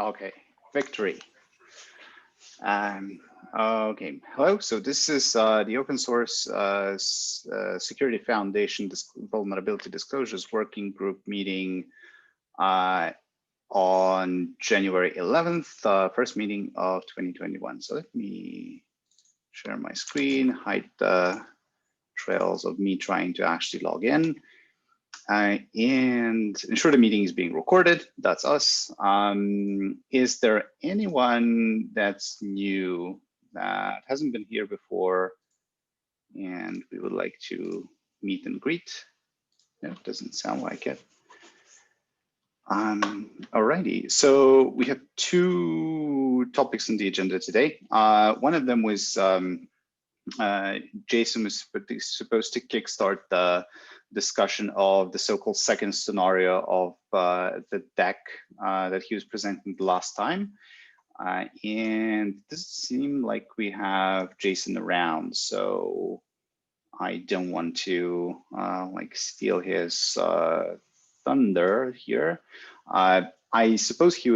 Okay, victory. Okay, hello. So this is the Open Source Security Foundation Vulnerability Disclosures Working Group meeting on January 11th, first meeting of 2021. So let me share my screen, hide the trails of me trying to actually log in. And ensure the meeting is being recorded. That's us. Is there anyone that's new that hasn't been here before and we would like to meet and greet? No, it doesn't sound like it. Alrighty, so we have two topics on the agenda today. One of them was Jason was supposed to kickstart the discussion of the so-called second scenario of the deck that he was presenting the last time. And it doesn't seem like we have Jason around, so I don't want to like steal his thunder here. I suppose he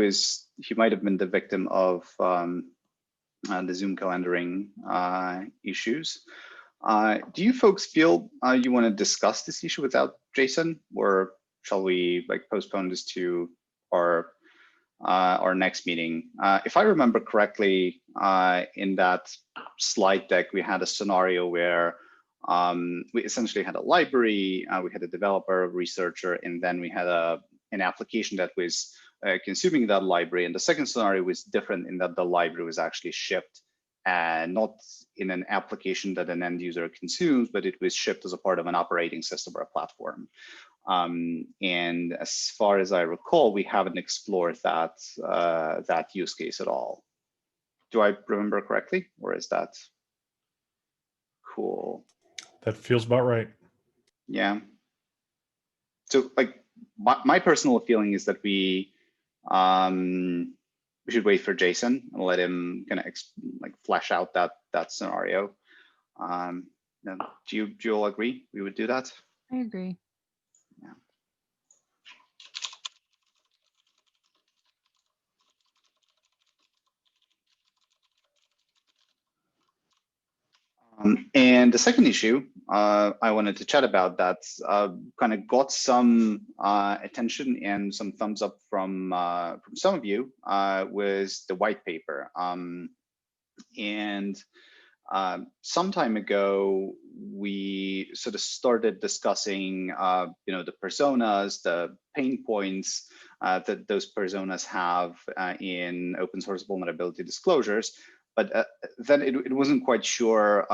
might have been the victim of the Zoom calendaring issues. Do you folks feel you want to discuss this issue without Jason, or shall we like postpone this to our next meeting? If I remember correctly, in that slide deck, we had a scenario where we essentially had a library, we had a developer, researcher, and then we had an application that was consuming that library. And the second scenario was different in that the library was actually shipped and not in an application that an end user consumes, but it was shipped as a part of an operating system or a platform. And as far as I recall, we haven't explored that that use case at all. Do I remember correctly, or is that cool? That feels about right. Yeah. So like my personal feeling is that we should wait for Jason and let him kind of like flesh out that scenario. Do you all agree we would do that? I agree. Yeah. And the second issue I wanted to chat about that kind of got some attention and some thumbs up from some of you was the white paper. And some time ago, we sort of started discussing, the personas, the pain points that those personas have in open source vulnerability disclosures. But then it wasn't quite sure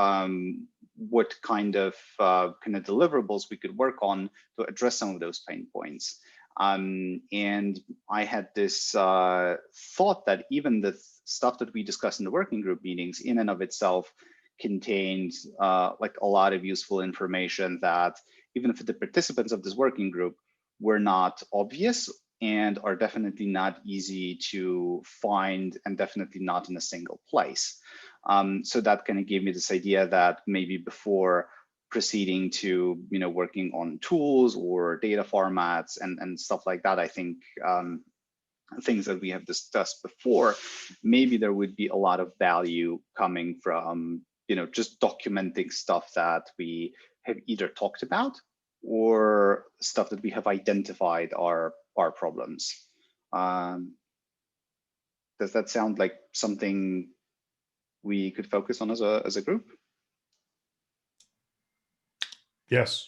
what kind of deliverables we could work on to address some of those pain points. And I had this thought that even the stuff that we discuss in the working group meetings in and of itself contained like a lot of useful information that even if the participants of this working group were not obvious and are definitely not easy to find and definitely not in a single place. So that kind of gave me this idea that maybe before proceeding to working on tools or data formats and stuff like that, I think things that we have discussed before, maybe there would be a lot of value coming from just documenting stuff that we have either talked about or stuff that we have identified are problems. Does that sound like something we could focus on as a group? Yes.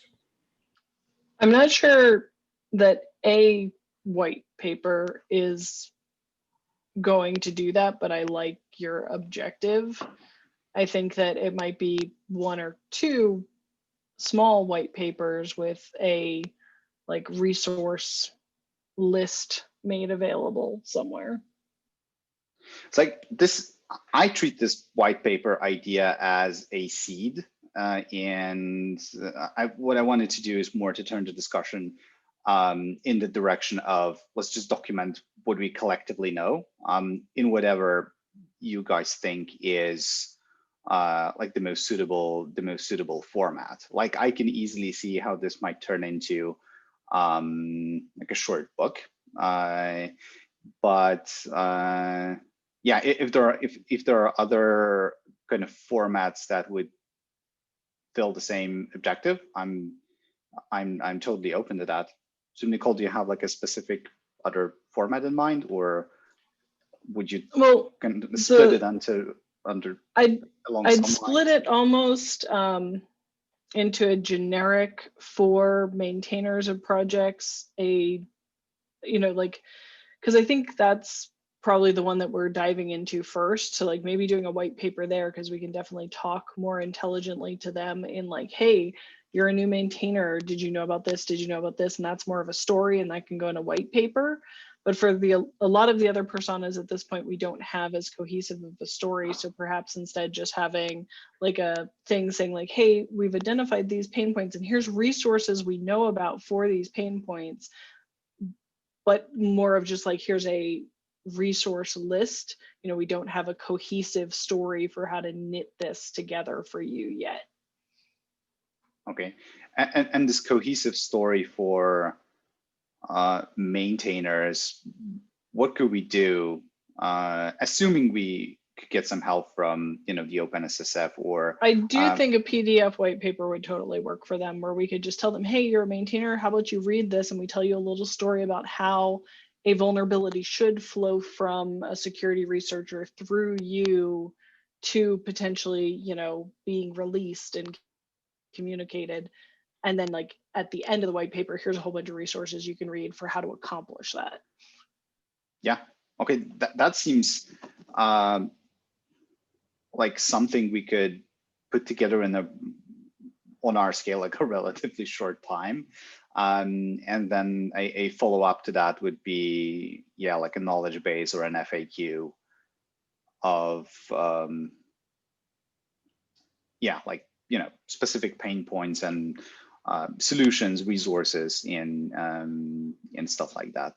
I'm not sure that a white paper is going to do that, but I like your objective. I think that it might be one or two small white papers with a like resource list made available somewhere. It's like this, I treat this white paper idea as a seed. What I wanted to do is more to turn the discussion in the direction of let's just document what we collectively know in whatever you guys think is like the most suitable format. Like I can easily see how this might turn into like a short book. but yeah, if there are other kind of formats that would fill the same objective, I'm totally open to that. So Nicole, do you have like a specific other format in mind, or would you Well, kind of split it under along I'd some split lines? it almost into a generic for maintainers of projects, like, because I think that's probably the one that we're diving into first. So like maybe doing a white paper there, because we can definitely talk more intelligently to them in like, hey, you're a new maintainer. Did you know about this? Did you know about this? And that's more of a story, and that can go in a white paper. But for a lot of the other personas at this point, we don't have as cohesive of a story. So perhaps instead just having like a thing saying like, hey, we've identified these pain points and here's resources we know about for these pain points, but more of just like, here's a resource list. We don't have a cohesive story for how to knit this together for you yet. Okay, and this cohesive story for maintainers, what could we do, assuming we could get some help from the OpenSSF, or I do think a PDF white paper would totally work for them, where we could just tell them, hey, you're a maintainer, how about you read this, and we tell you a little story about how a vulnerability should flow from a security researcher through you to potentially being released and communicated. And then like at the end of the white paper, here's a whole bunch of resources you can read for how to accomplish that. Yeah, okay, that seems like something we could put together on our scale, like a relatively short time. And then a follow-up to that would be, yeah, like a knowledge base or an FAQ of yeah, like specific pain points and solutions, resources in stuff like that.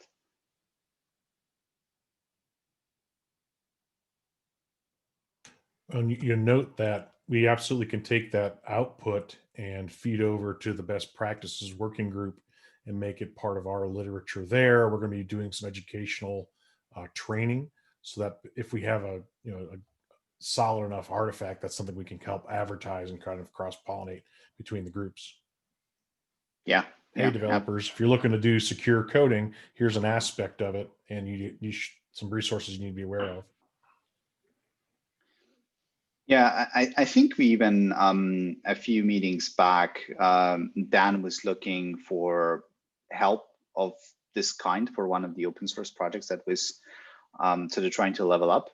And you note that we absolutely can take that output and feed over to the best practices working group and make it part of our literature there. We're going to be doing some educational training, so that if we have a solid enough artifact, that's something we can help advertise and kind of cross pollinate between the groups. Yeah. Hey, developers, if you're looking to do secure coding, here's an aspect of it, and you some resources you need to be aware of. Yeah, I think we even a few meetings back, Dan was looking for help of this kind for one of the open source projects that was sort of trying to level up.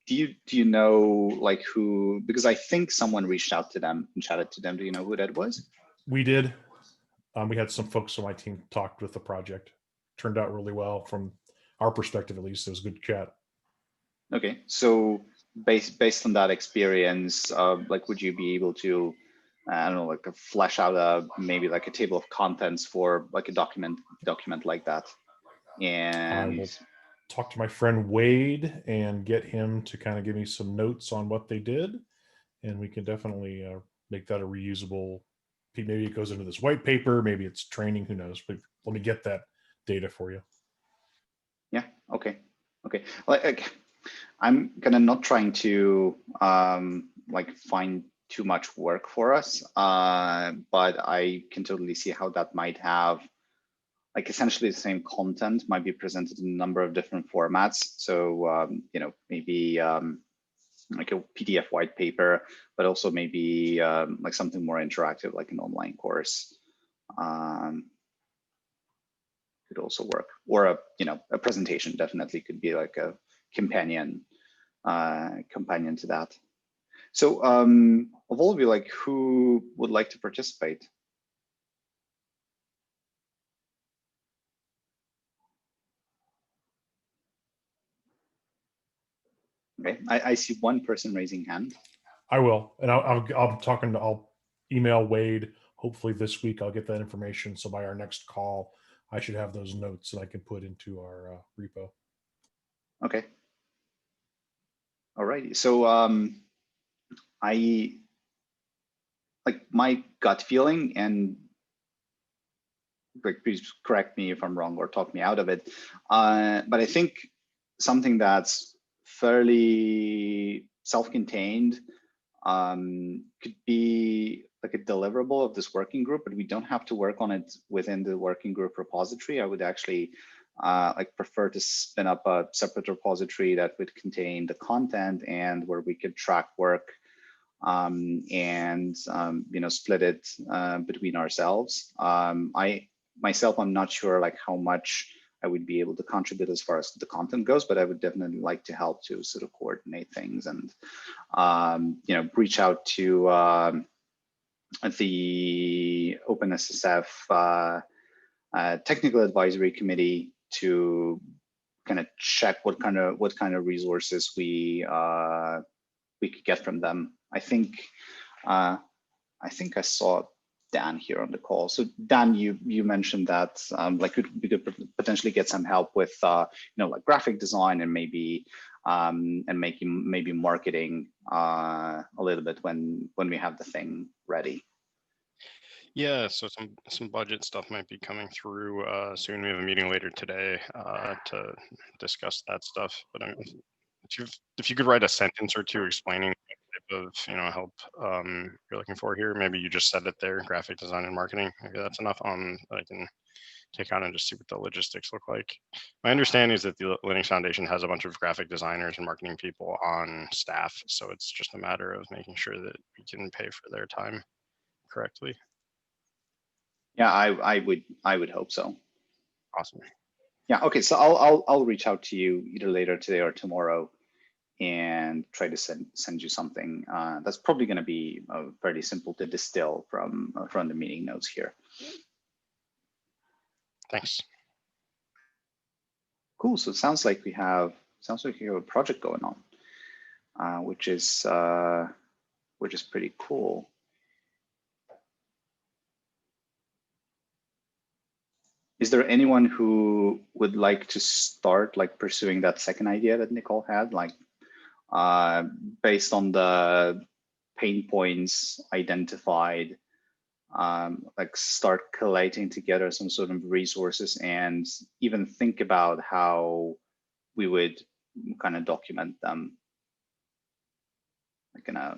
Do you know like who? Because I think someone reached out to them and chatted to them. Do you know who that was? We did. We had some folks on my team talked with the project. Turned out really well from our perspective, at least. It was a good chat. Okay, so based on that experience, like, would you be able to, I don't know, like flesh out maybe like a table of contents for like a document like that? And I will talk to my friend Wade and get him to kind of give me some notes on what they did, and we can definitely make that a reusable. Maybe it goes into this white paper, maybe it's training, who knows, but let me get that data for you. Yeah, okay. Like, I'm gonna not trying to like find too much work for us, but I can totally see how that might have like essentially the same content might be presented in a number of different formats. So maybe like a PDF white paper, but also maybe like something more interactive, like an online course, could also work. Or a presentation definitely could be like a companion to that. So of all of you, like, who would like to participate? Okay, I see one person raising hand. I will, and I'll email Wade. Hopefully this week I'll get that information. So by our next call, I should have those notes that I can put into our repo. Okay. All righty. So I like my gut feeling, and like, please correct me if I'm wrong or talk me out of it. But I think something that's fairly self-contained could be like a deliverable of this working group, but we don't have to work on it within the working group repository. I would actually like prefer to spin up a separate repository that would contain the content and where we could track work and you know, split it between ourselves. I'm not sure like how much I would be able to contribute as far as the content goes, but I would definitely like to help to sort of coordinate things and you know, reach out to the OpenSSF technical advisory committee to kind of check what kind of resources we could get from them. I think I saw Dan here on the call. So Dan, you mentioned that like we could potentially get some help with you know, like graphic design and maybe maybe marketing a little bit when we have the thing ready. Yeah, so some budget stuff might be coming through soon. We have a meeting later today to discuss that stuff. But if you could write a sentence or two explaining what type of, you know, help you're looking for here, maybe you just said it there, graphic design and marketing. Maybe that's enough. I can take on and just see what the logistics look like. My understanding is that the Linux Foundation has a bunch of graphic designers and marketing people on staff, so it's just a matter of making sure that we can pay for their time correctly. Yeah, I would hope so. Awesome. Yeah. Okay. So I'll reach out to you either later today or tomorrow, and try to send you something that's probably going to be fairly simple to distill from the meeting notes here. Thanks. Cool. So it sounds like we have a project going on, which is pretty cool. Is there anyone who would like to start like pursuing that second idea that Nicole had, like based on the pain points identified, like start collating together some sort of resources and even think about how we would kind of document them, like in a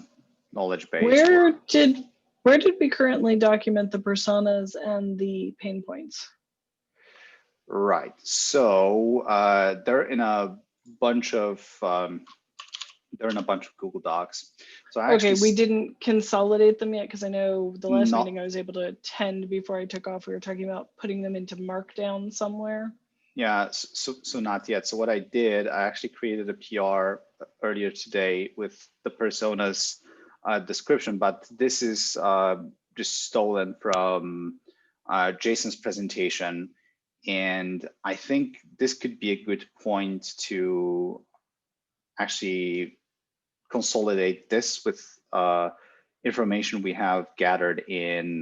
knowledge base? Where did we currently document the personas and the pain points? Right. So they're in a bunch of Google Docs. So okay, we didn't consolidate them yet because I know the last meeting I was able to attend before I took off. We were talking about putting them into Markdown somewhere. Yeah. So not yet. So what I did, I actually created a PR earlier today with the personas description, but this is just stolen from Jason's presentation. And I think this could be a good point to actually consolidate this with information we have gathered in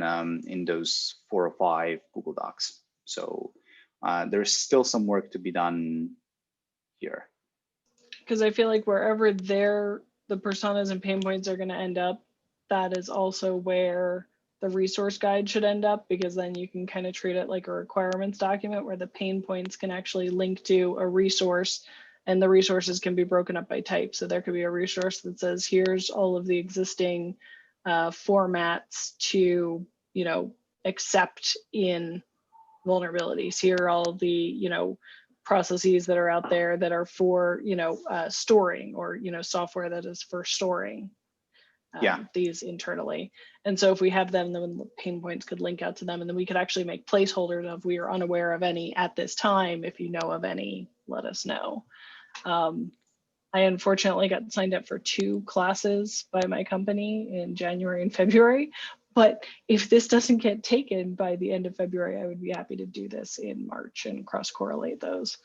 those 4 or 5 Google Docs. So there's still some work to be done here. Because I feel like wherever the personas and pain points are going to end up, that is also where the resource guide should end up, because then you can kind of treat it like a requirements document where the pain points can actually link to a resource, and the resources can be broken up by type. So there could be a resource that says, here's all of the existing formats to, you know, accept in vulnerabilities. Here are all the, you know, processes that are out there that are for, you know, storing, or, you know, software that is for storing these internally. And so if we have them, then the pain points could link out to them, and then we could actually make placeholders of, we are unaware of any at this time. If you know of any, let us know. I unfortunately got signed up for 2 classes by my company in January and February. But if this doesn't get taken by the end of February, I would be happy to do this in March and cross-correlate those.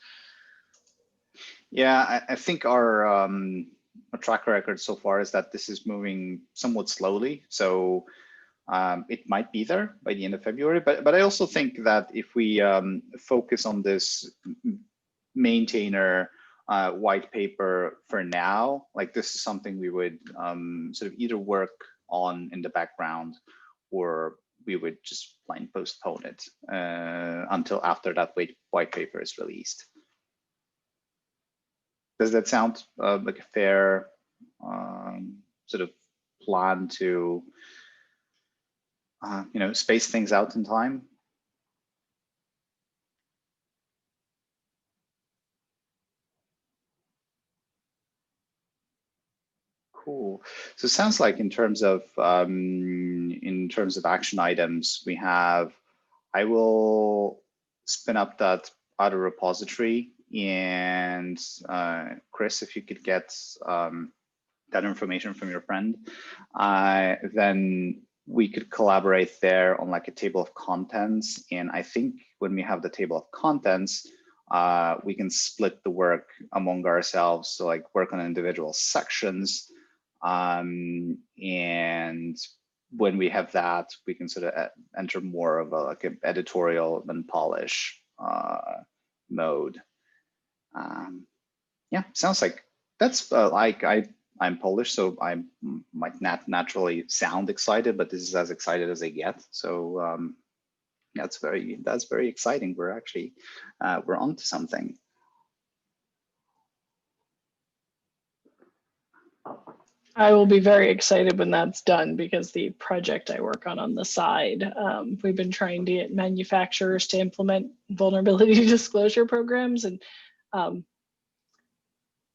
Yeah, I think our track record so far is that this is moving somewhat slowly. So it might be there by the end of February. But I also think that if we focus on this maintainer white paper for now, like this is something we would sort of either work on in the background or we would just plain postpone it until after that white paper is released. Does that sound like a fair sort of plan to space things out in time? Cool. So it sounds like in terms of action items, we have, I will spin up that other repository, and Chris, if you could get that information from your friend, then we could collaborate there on like a table of contents. And I think when we have the table of contents, we can split the work among ourselves. So like work on individual sections. And when we have that, we can sort of enter more of like an editorial and polish mode. Yeah, sounds like that's I'm Polish, so I might not naturally sound excited, but this is as excited as I get. So that's very exciting. We're actually we're onto something. I will be very excited when that's done, because the project I work on the side, we've been trying to get manufacturers to implement vulnerability disclosure programs. And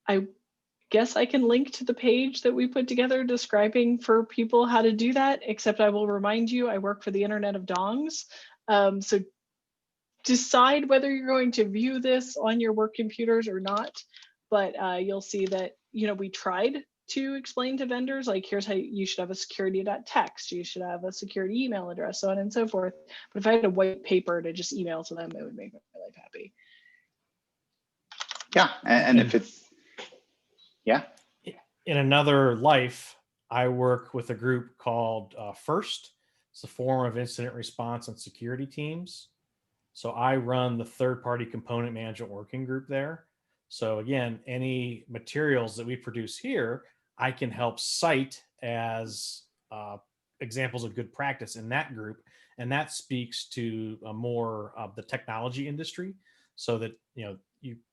I guess I can link to the page that we put together describing for people how to do that, except I will remind you, I work for the Internet of Dongs. So decide whether you're going to view this on your work computers or not. But you'll see that, we tried to explain to vendors, like, here's how you should have a security.txt, you should have a security email address, so on and so forth. But if I had a white paper to just email to them, it would make my life happy. Yeah, and if it's, yeah. In another life, I work with a group called FIRST. It's the Forum of Incident Response and Security Teams. So I run the third-party component management working group there. So again, any materials that we produce here, I can help cite as examples of good practice in that group. And that speaks to more of the technology industry, so that,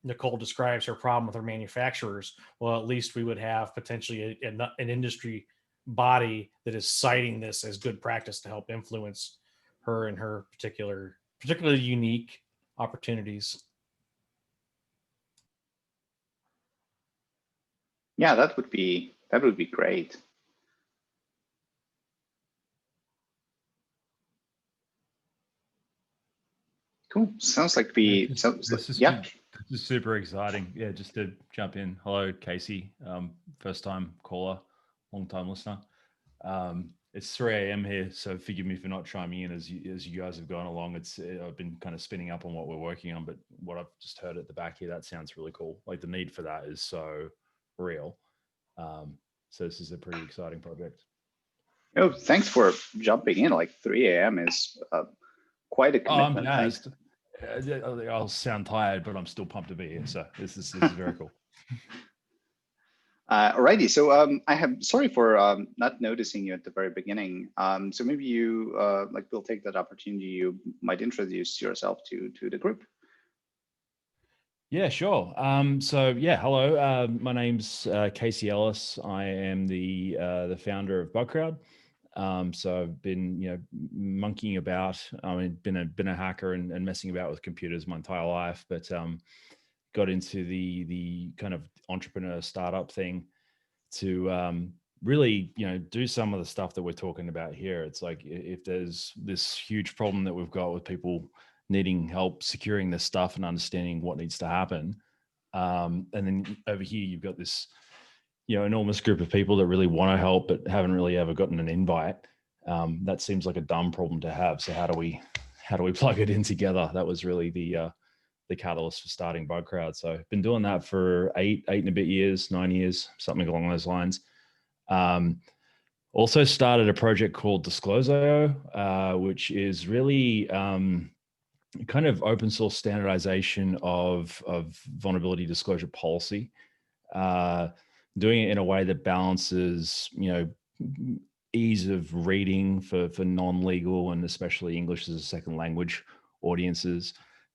Nicole describes her problem with her manufacturers. Well, at least we would have potentially an industry body that is citing this as good practice to help influence her and her particularly unique opportunities. Yeah, that would be great. Cool. Sounds like This is super exciting. Yeah, just to jump in. Hello, Casey. First time caller, long time listener. It's 3 a.m. here, so forgive me for not chiming in as you guys have gone along. I've been kind of spinning up on what we're working on, but what I've just heard at the back here, that sounds really cool. Like the need for that is so real. So this is a pretty exciting project. Oh, thanks for jumping in. Like 3 a.m. is quite a commitment. I'll sound tired, but I'm still pumped to be here. So this is very cool. Alrighty, so sorry for not noticing you at the very beginning. So maybe you we'll take that opportunity. You might introduce yourself to the group. Yeah, sure. Hello. My name's Casey Ellis. I am the founder of Bugcrowd. So I've been, monkeying about. Been a hacker and messing about with computers my entire life, but got into the kind of entrepreneur startup thing to really, do some of the stuff that we're talking about here. It's like, if there's this huge problem that we've got with people needing help securing this stuff and understanding what needs to happen, and then over here you've got this enormous group of people that really want to help but haven't really ever gotten an invite. That seems like a dumb problem to have. So how do we plug it in together? That was really the catalyst for starting Bugcrowd. So I've been doing that for 8 and a bit years, 9 years, something along those lines. Also started a project called Disclose.io, which is really kind of open source standardization of vulnerability disclosure policy. Doing it in a way that balances, ease of reading for non-legal and especially English as a second language audiences,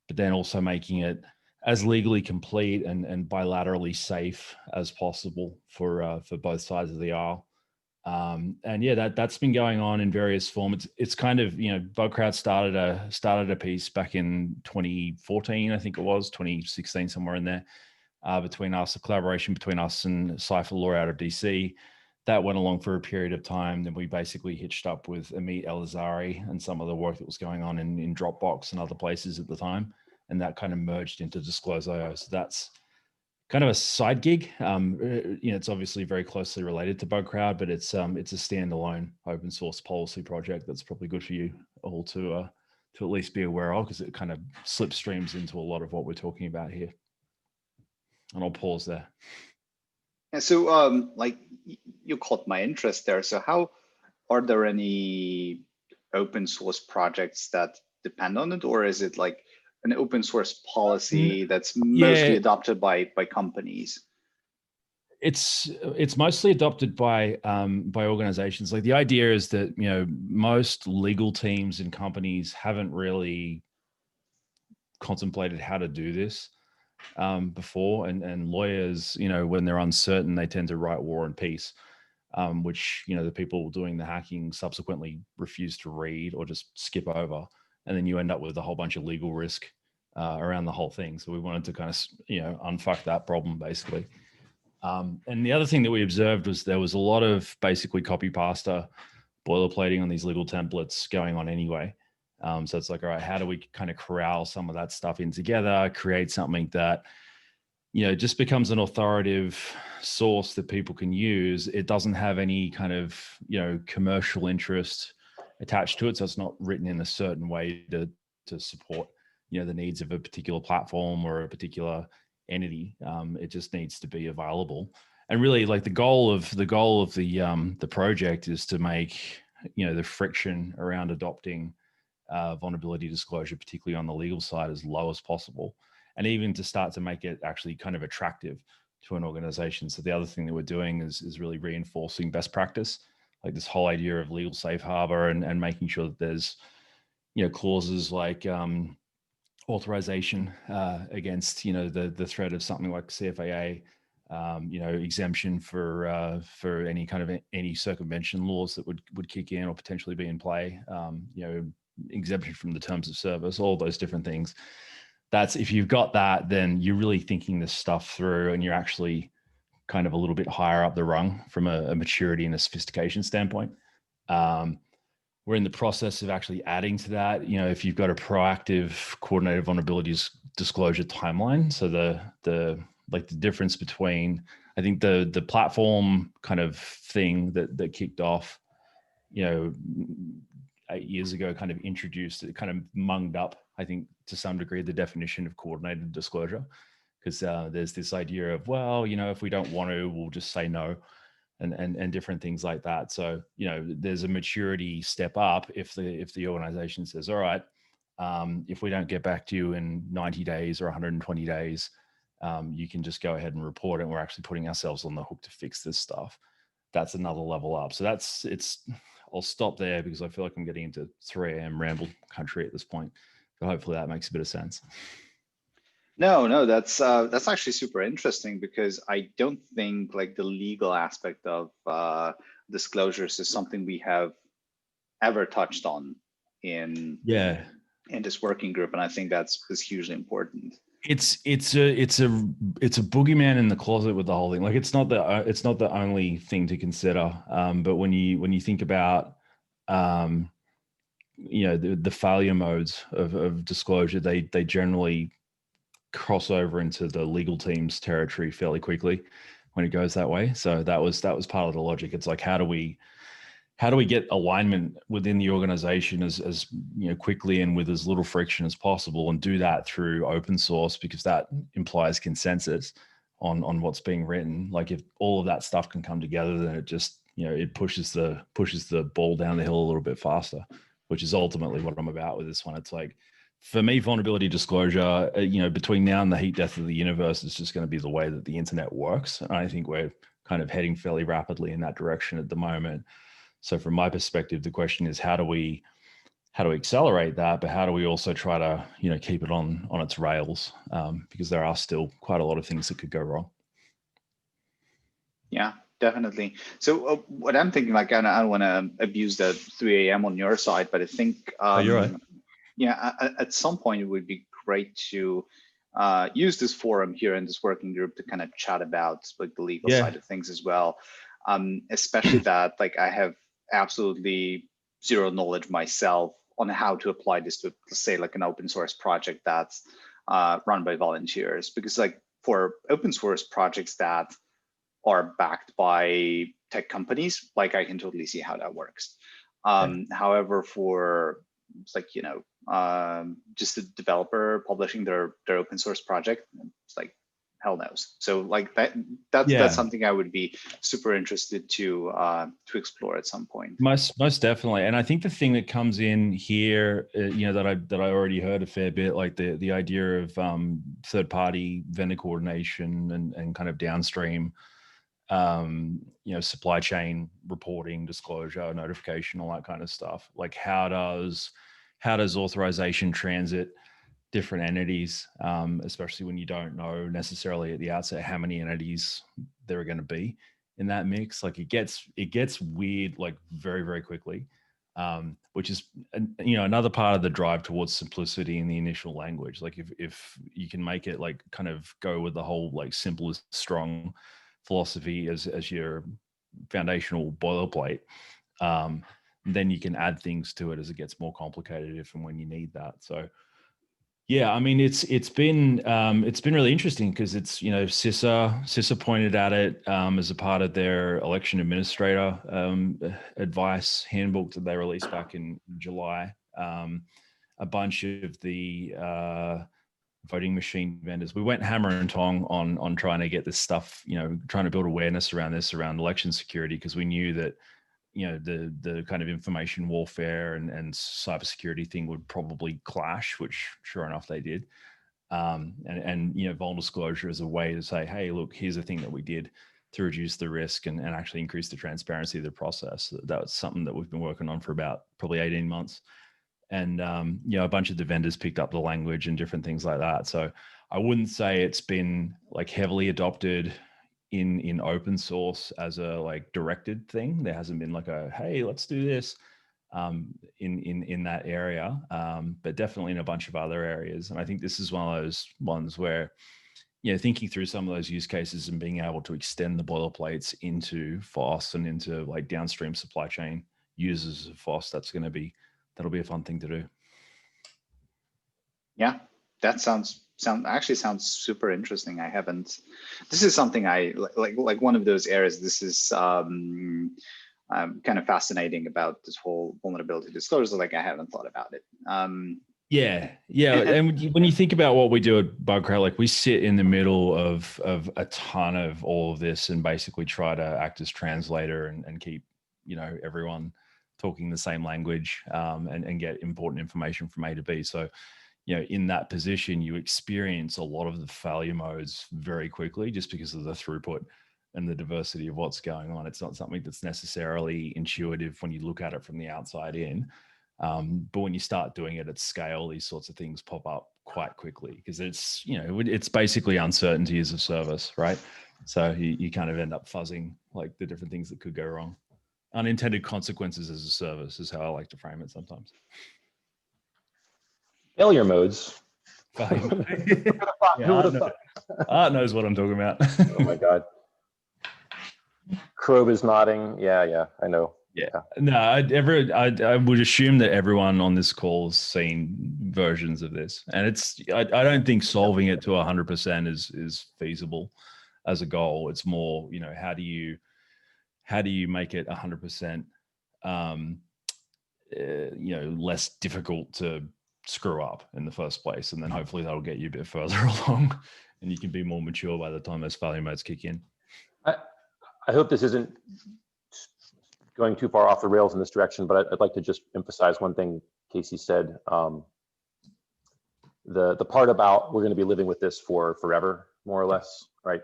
but then also making it as legally complete and bilaterally safe as possible for both sides of the aisle. And yeah, that's been going on in various forms. It's kind of, Bugcrowd started a piece back in 2014, I think it was 2016, somewhere in there, between us, a collaboration between us and Cypher Law out of DC. That went along for a period of time. Then we basically hitched up with Amit Elazari and some of the work that was going on in Dropbox and other places at the time. And that kind of merged into Disclose.io. So that's kind of a side gig. It's obviously very closely related to Bugcrowd, but it's a standalone open source policy project that's probably good for you all to at least be aware of, because it kind of slipstreams into a lot of what we're talking about here. And I'll pause there. Yeah, so you caught my interest there. So how are there any open source projects that depend on it, or is it like an open source policy that's mostly adopted by companies? It's mostly adopted by organizations. Like, the idea is that most legal teams and companies haven't really contemplated how to do this before, and lawyers, when they're uncertain, they tend to write War and Peace, which the people doing the hacking subsequently refuse to read or just skip over. And then you end up with a whole bunch of legal risk around the whole thing. So we wanted to kind of, unfuck that problem, basically. And the other thing that we observed was there was a lot of basically copy pasta boilerplating on these legal templates going on anyway. So it's like, all right, how do we kind of corral some of that stuff in together, create something that, just becomes an authoritative source that people can use. It doesn't have any kind of, commercial interest attached to it. So it's not written in a certain way to support, the needs of a particular platform or a particular entity. It just needs to be available. And really, like, the goal of the project is to make, the friction around adopting vulnerability disclosure, particularly on the legal side, as low as possible. And even to start to make it actually kind of attractive to an organization. So the other thing that we're doing is really reinforcing best practice, like this whole idea of legal safe harbor and making sure that there's, clauses like authorization against, the threat of something like CFAA, exemption for any kind of any circumvention laws that would kick in or potentially be in play, exemption from the terms of service, all those different things. That's, if you've got that, then you're really thinking this stuff through, and you're actually kind of a little bit higher up the rung from a maturity and a sophistication standpoint. We're in the process of actually adding to that. If you've got a proactive coordinated vulnerabilities disclosure timeline, so the difference between, I think the platform kind of thing that kicked off, 8 years ago, kind of introduced, it kind of munged up, I think, to some degree, the definition of coordinated disclosure, because there's this idea of, well, if we don't want to, we'll just say no, and different things like that. So, there's a maturity step up if the organization says, all right, if we don't get back to you in 90 days or 120 days, you can just go ahead and report it. And we're actually putting ourselves on the hook to fix this stuff. That's another level up. So I'll stop there because I feel like I'm getting into 3 a.m. ramble country at this point. So hopefully that makes a bit of sense. No, that's actually super interesting, because I don't think like the legal aspect of disclosures is something we have ever touched on in this working group, and I think that's hugely important. It's a boogeyman in the closet with the whole thing. Like, it's not the only thing to consider. But when you think about the failure modes of disclosure, they generally cross over into the legal team's territory fairly quickly when it goes that way. So that was part of the logic. It's like, how do we get alignment within the organization as quickly and with as little friction as possible, and do that through open source, because that implies consensus on what's being written. Like, if all of that stuff can come together, then it just it pushes the ball down the hill a little bit faster, which is ultimately what I'm about with this one. It's like, for me, vulnerability disclosure, between now and the heat death of the universe, is just going to be the way that the internet works. And I think we're kind of heading fairly rapidly in that direction at the moment. So from my perspective, the question is how do we accelerate that, but how do we also try to, keep it on its rails? Because there are still quite a lot of things that could go wrong. Yeah, definitely. So what I'm thinking, like, I don't want to abuse the 3 a.m. on your side, but I think, You're right. yeah, at some point it would be great to use this forum here in this working group to kind of chat about like the legal side of things as well. Especially that, like, I have absolutely zero knowledge myself on how to apply this to, say, like an open source project that's run by volunteers, because like for open source projects that are backed by tech companies, like I can totally see how that works. However, for like, just a developer publishing their open source project, it's like, hell knows. So like that's something I would be super interested to explore at some point. Most definitely. And I think the thing that comes in here, that I already heard a fair bit, like the idea of third party vendor coordination and kind of downstream, supply chain reporting, disclosure, notification, all that kind of stuff. Like how does authorization transit different entities, especially when you don't know necessarily at the outset how many entities there are going to be in that mix? Like it gets weird, like very, very quickly, which is, another part of the drive towards simplicity in the initial language. Like if you can make it like kind of go with the whole like simple is strong philosophy as your foundational boilerplate, then you can add things to it as it gets more complicated if and when you need that. So yeah, I mean, it's been really interesting because it's, CISA pointed at it as a part of their election administrator advice handbook that they released back in July. A bunch of the voting machine vendors, we went hammer and tong on trying to get this stuff, trying to build awareness around this, around election security, because we knew that the kind of information warfare and cybersecurity thing would probably clash, which sure enough they did. And vulnerable disclosure is a way to say, hey, look, here's a thing that we did to reduce the risk and actually increase the transparency of the process. That was something that we've been working on for about probably 18 months. And, a bunch of the vendors picked up the language and different things like that. So I wouldn't say it's been like heavily adopted in open source as a like directed thing. There hasn't been like a, hey, let's do this in that area, but definitely in a bunch of other areas. And I think this is one of those ones where, thinking through some of those use cases and being able to extend the boilerplates into FOSS and into like downstream supply chain users of FOSS, that'll be a fun thing to do. Yeah, that sounds super interesting. This is something I like one of those areas. This is kind of fascinating about this whole vulnerability disclosure. Like I haven't thought about it. Yeah. And when you think about what we do at Bugcrowd, like we sit in the middle of a ton of all of this and basically try to act as translator and keep, everyone talking the same language and get important information from A to B. So, in that position, you experience a lot of the failure modes very quickly just because of the throughput and the diversity of what's going on. It's not something that's necessarily intuitive when you look at it from the outside in. But when you start doing it at scale, these sorts of things pop up quite quickly because it's, it's basically uncertainty as a service, right? So you kind of end up fuzzing like the different things that could go wrong. Unintended consequences as a service is how I like to frame it sometimes. Failure modes. Art knows what I'm talking about. Oh my God. Krob is nodding. Yeah, I know. Yeah. No, I would assume that everyone on this call has seen versions of this. And I don't think solving it to 100% is feasible as a goal. It's more, how do you make it 100%, less difficult to screw up in the first place, and then hopefully that'll get you a bit further along and you can be more mature by the time those failure modes kick in. I hope this isn't going too far off the rails in this direction, but I'd like to just emphasize one thing Casey said. The part about we're going to be living with this for forever, more or less, right?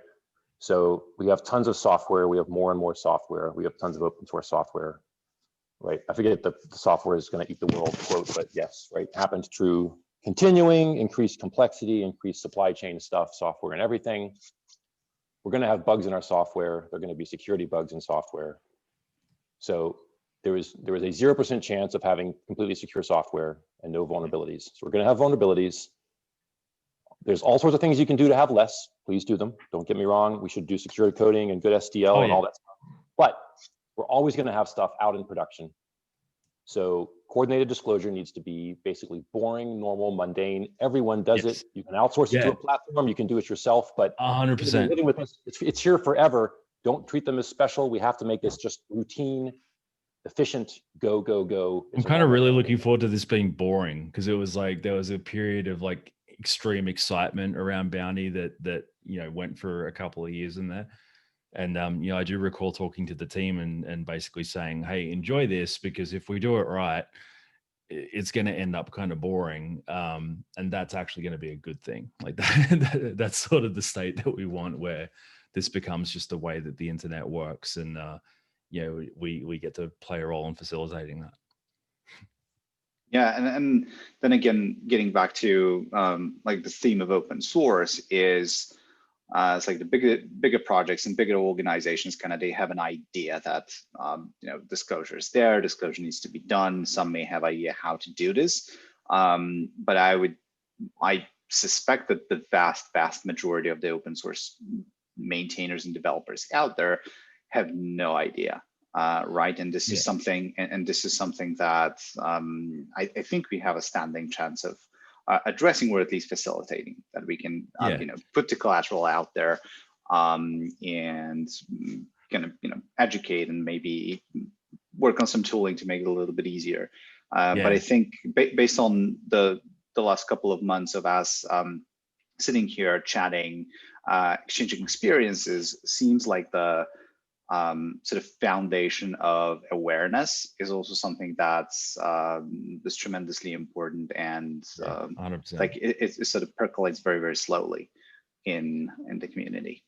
So we have tons of software, we have more and more software, we have tons of open source software. right? I forget the software is going to eat the world quote, but yes, right, happens through continuing increased complexity, increased supply chain stuff, software and everything. We're going to have bugs in our software. They're going to be security bugs in software. So there was a 0% chance of having completely secure software and no vulnerabilities. So we're going to have vulnerabilities. There's all sorts of things you can do to have less. Please do them. Don't get me wrong. We should do security coding and good SDL and all that stuff. But we're always going to have stuff out in production. So coordinated disclosure needs to be basically boring, normal, mundane. Everyone does it. You can outsource it to a platform. You can do it yourself, but 100%. living with this, it's here forever. Don't treat them as special. We have to make this just routine, efficient, go, go, go. I'm kind of really looking forward to this being boring, because it was like there was a period of like extreme excitement around Bounty that went for a couple of years in there. And I do recall talking to the team and basically saying, hey, enjoy this, because if we do it right, it's going to end up kind of boring. And that's actually going to be a good thing. Like that's sort of the state that we want, where this becomes just the way that the internet works. And, we get to play a role in facilitating that. Yeah, and then again, getting back to like the theme of open source is, it's like the bigger projects and bigger organizations kind of, they have an idea that disclosure is there, disclosure needs to be done. Some may have an idea how to do this, but I suspect that the vast majority of the open source maintainers and developers out there have no idea, right? And this is something, and this is something that I think we have a standing chance of addressing, or at least facilitating, that we can put the collateral out there, and kind of educate and maybe work on some tooling to make it a little bit easier. But I think based on the last couple of months of us sitting here chatting, exchanging experiences, seems like the sort of foundation of awareness is also something that's is tremendously important, and 100%. like it sort of percolates very, very slowly in the community.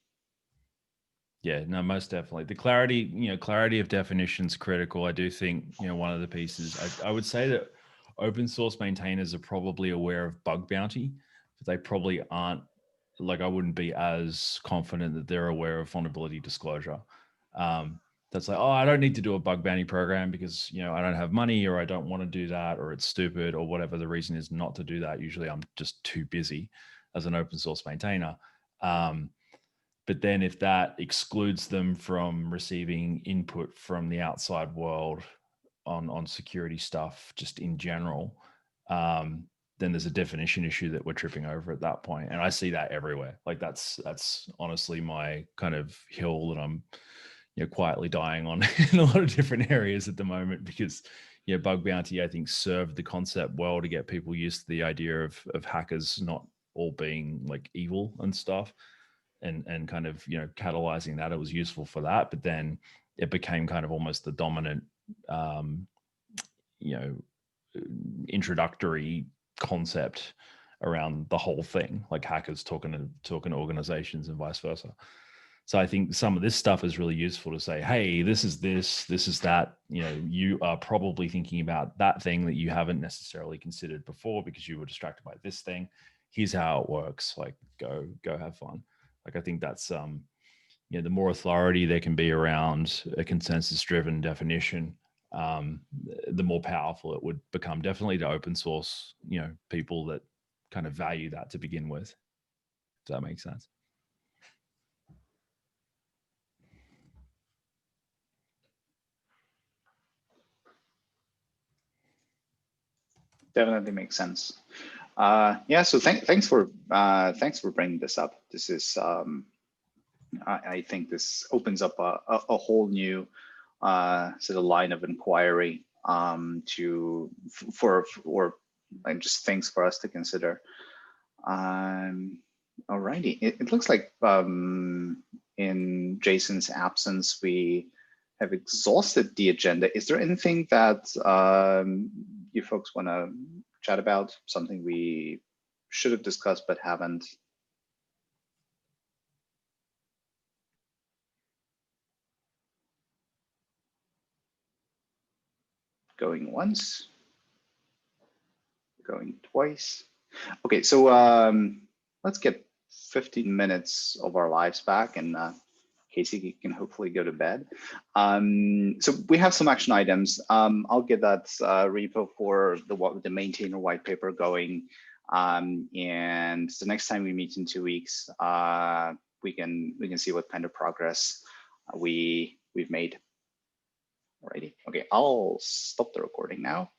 Yeah, no, most definitely. The clarity of definition is critical. I do think, one of the pieces, I would say that open source maintainers are probably aware of bug bounty, but they probably aren't, like, I wouldn't be as confident that they're aware of vulnerability disclosure. That's like, oh, I don't need to do a bug bounty program because, I don't have money, or I don't want to do that, or it's stupid, or whatever the reason is not to do that. Usually I'm just too busy as an open source maintainer. But then if that excludes them from receiving input from the outside world on security stuff, just in general, then there's a definition issue that we're tripping over at that point. And I see that everywhere. Like that's honestly my kind of hill that I'm quietly dying on in a lot of different areas at the moment, because bug bounty, I think, served the concept well to get people used to the idea of hackers not all being like evil and stuff, and kind of catalyzing that. It was useful for that, but then it became kind of almost the dominant introductory concept around the whole thing, like hackers talking to organizations and vice versa. So I think some of this stuff is really useful to say, hey, this is that, you are probably thinking about that thing that you haven't necessarily considered before because you were distracted by this thing. Here's how it works. Like, go have fun. Like, I think that's, the more authority there can be around a consensus driven definition, the more powerful it would become, definitely to open source, people that kind of value that to begin with. Does that make sense? Definitely makes sense. Yeah, so thanks for bringing this up. This is I think this opens up a whole new sort of line of inquiry and just things for us to consider. Alrighty, it looks like in Jason's absence, we have exhausted the agenda. Is there anything that you folks want to chat about? Something we should have discussed but haven't? Going once, going twice. Okay, so let's get 15 minutes of our lives back, and Casey can hopefully go to bed. So we have some action items. I'll get that repo for the maintainer white paper going. And the next time we meet in 2 weeks, we can see what kind of progress we've made. Alrighty. Okay, I'll stop the recording now.